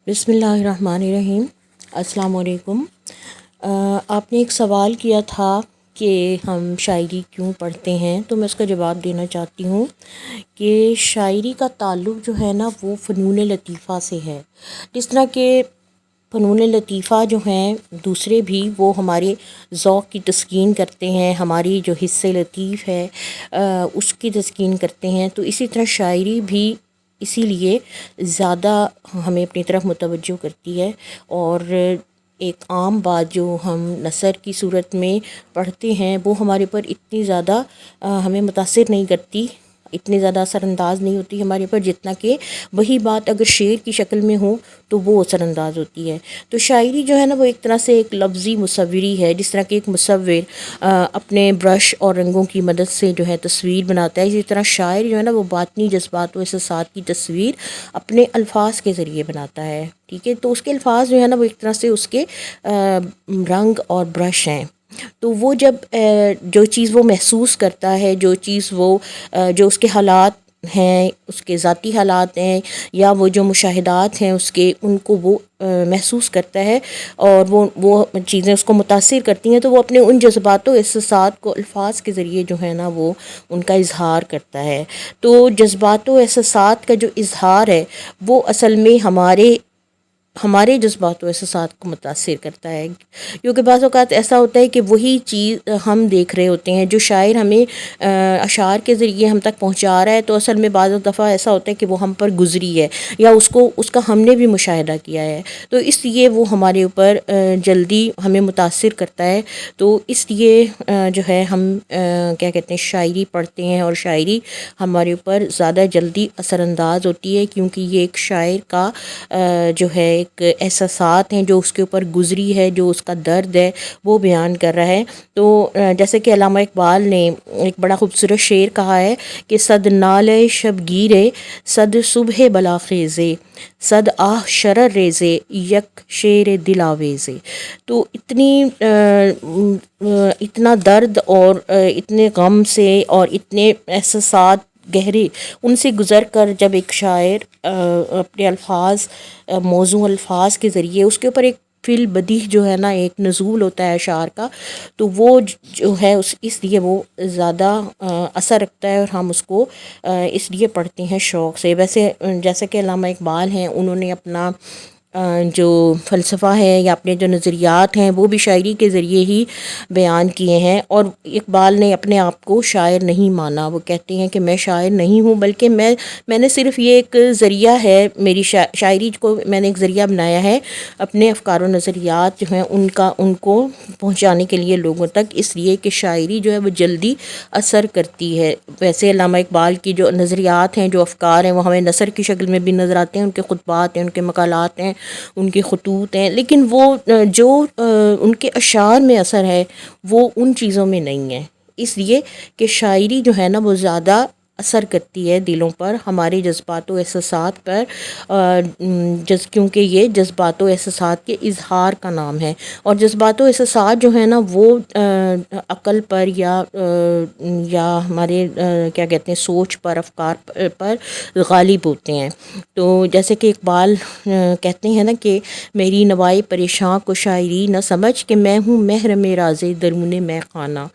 بسم اللہ الرحمن الرحیم۔ السلام علیکم۔ آپ نے ایک سوال کیا تھا کہ ہم شاعری کیوں پڑھتے ہیں، تو میں اس کا جواب دینا چاہتی ہوں کہ شاعری کا تعلق جو ہے نا وہ فنون لطیفہ سے ہے۔ جس طرح کہ فنون لطیفہ جو ہیں دوسرے بھی وہ ہمارے ذوق کی تسکین کرتے ہیں، ہماری جو حس لطیف ہے اس کی تسکین کرتے ہیں، تو اسی طرح شاعری بھی اسی لیے زیادہ ہمیں اپنی طرف متوجہ کرتی ہے۔ اور ایک عام بات جو ہم نثر کی صورت میں پڑھتے ہیں وہ ہمارے پر اتنی زیادہ ہمیں متاثر نہیں کرتی، اتنی زیادہ اثر انداز نہیں ہوتی ہمارے پر، جتنا کہ وہی بات اگر شعر کی شکل میں ہو تو وہ اثر انداز ہوتی ہے۔ تو شاعری جو ہے نا وہ ایک طرح سے ایک لفظی مصوری ہے، جس طرح کہ ایک مصور اپنے برش اور رنگوں کی مدد سے جو ہے تصویر بناتا ہے، اسی طرح شاعر جو ہے نا وہ باطنی جذبات و احساسات کی تصویر اپنے الفاظ کے ذریعے بناتا ہے۔ ٹھیک ہے، تو اس کے الفاظ جو ہے نا وہ ایک طرح سے اس کے رنگ اور برش ہیں۔ تو وہ جب جو چیز وہ محسوس کرتا ہے، جو چیز وہ جو اس کے حالات ہیں، اس کے ذاتی حالات ہیں، یا وہ جو مشاہدات ہیں اس کے، ان کو وہ محسوس کرتا ہے اور وہ چیزیں اس کو متاثر کرتی ہیں، تو وہ اپنے ان جذبات و احساسات کو الفاظ کے ذریعے جو ہے نا وہ ان کا اظہار کرتا ہے۔ تو جذبات و احساسات کا جو اظہار ہے وہ اصل میں ہمارے جذبات و احساسات کو متاثر کرتا ہے، کیونکہ بعض اوقات ایسا ہوتا ہے کہ وہی چیز ہم دیکھ رہے ہوتے ہیں جو شاعر ہمیں اشعار کے ذریعے ہم تک پہنچا رہا ہے، تو اصل میں بعض دفعہ ایسا ہوتا ہے کہ وہ ہم پر گزری ہے یا اس کا ہم نے بھی مشاہدہ کیا ہے، تو اس لیے وہ ہمارے اوپر جلدی ہمیں متاثر کرتا ہے۔ تو اس لیے جو ہے ہم کیا کہتے ہیں شاعری پڑھتے ہیں، اور شاعری ہمارے اوپر زیادہ جلدی اثر انداز ہوتی ہے، کیونکہ یہ ایک شاعر کا جو ہے ایک احساسات ہیں جو اس کے اوپر گزری ہے، جو اس کا درد ہے وہ بیان کر رہا ہے۔ تو جیسے کہ علامہ اقبال نے ایک بڑا خوبصورت شعر کہا ہے کہ صد نالے شب گیرے، صد صبح بلاخیزے، صد آہ شرر ریزے، یک شیر دل آویزے۔ تو اتنا درد اور اتنے غم سے اور اتنے احساسات گہرے ان سے گزر کر جب ایک شاعر اپنے الفاظ، موزوں الفاظ کے ذریعے اس کے اوپر ایک فی البدیہہ جو ہے نا ایک نزول ہوتا ہے اشعار کا، تو وہ جو ہے اس لیے وہ زیادہ اثر رکھتا ہے، اور ہم اس کو اس لیے پڑھتے ہیں شوق سے۔ ویسے جیسے کہ علامہ اقبال ہیں، انہوں نے اپنا جو فلسفہ ہے یا اپنے جو نظریات ہیں وہ بھی شاعری کے ذریعے ہی بیان کیے ہیں، اور اقبال نے اپنے آپ کو شاعر نہیں مانا۔ وہ کہتے ہیں کہ میں شاعر نہیں ہوں، بلکہ میں نے صرف یہ ایک ذریعہ ہے، میری شاعری کو میں نے ایک ذریعہ بنایا ہے اپنے افکار و نظریات جو ہیں ان کو پہنچانے کے لیے لوگوں تک، اس لیے کہ شاعری جو ہے وہ جلدی اثر کرتی ہے۔ ویسے علامہ اقبال کی جو نظریات ہیں، جو افکار ہیں، وہ ہمیں نثر کی شکل میں بھی نظر آتے ہیں، ان کے خطبات ہیں، ان کے مقالات ہیں، ان کے خطوط ہیں، لیکن وہ جو ان کے اشعار میں اثر ہے وہ ان چیزوں میں نہیں ہے، اس لیے کہ شاعری جو ہے نا وہ زیادہ اثر کرتی ہے دلوں پر، ہمارے جذبات و احساسات پر، کیونکہ یہ جذبات و احساسات کے اظہار کا نام ہے، اور جذبات و احساسات جو ہے نا وہ عقل پر یا ہمارے کیا کہتے ہیں سوچ پر، افکار پر غالب ہوتے ہیں۔ تو جیسے کہ اقبال کہتے ہیں نا کہ میری نوائے پریشاں کو شاعری نہ سمجھ، کہ میں ہوں محرم راز درون میں خانہ۔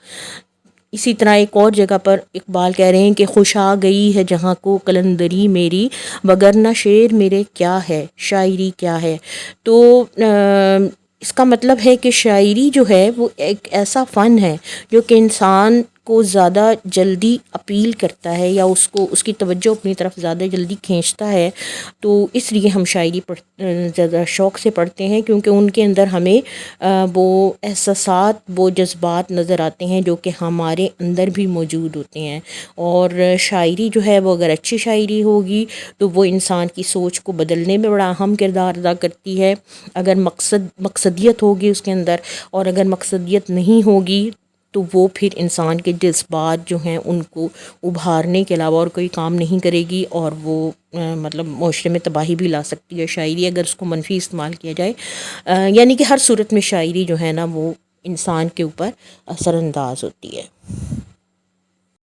اسی طرح ایک اور جگہ پر اقبال کہہ رہے ہیں کہ خوش آ گئی ہے جہاں کو قلندری میری، وگرنہ شعر میرے کیا ہے، شاعری کیا ہے۔ تو اس کا مطلب ہے کہ شاعری جو ہے وہ ایک ایسا فن ہے جو کہ انسان کو زیادہ جلدی اپیل کرتا ہے، یا اس کی توجہ اپنی طرف زیادہ جلدی کھینچتا ہے۔ تو اس لیے ہم شاعری زیادہ شوق سے پڑھتے ہیں، کیونکہ ان کے اندر ہمیں وہ احساسات، وہ جذبات نظر آتے ہیں جو کہ ہمارے اندر بھی موجود ہوتے ہیں۔ اور شاعری جو ہے وہ اگر اچھی شاعری ہوگی تو وہ انسان کی سوچ کو بدلنے میں بڑا اہم کردار ادا کرتی ہے، اگر مقصدیت ہوگی اس کے اندر، اور اگر مقصدیت نہیں ہوگی تو وہ پھر انسان کے جذبات جو ہیں ان کو ابھارنے کے علاوہ اور کوئی کام نہیں کرے گی، اور وہ مطلب معاشرے میں تباہی بھی لا سکتی ہے شاعری، اگر اس کو منفی استعمال کیا جائے۔ یعنی کہ ہر صورت میں شاعری جو ہے نا وہ انسان کے اوپر اثر انداز ہوتی ہے۔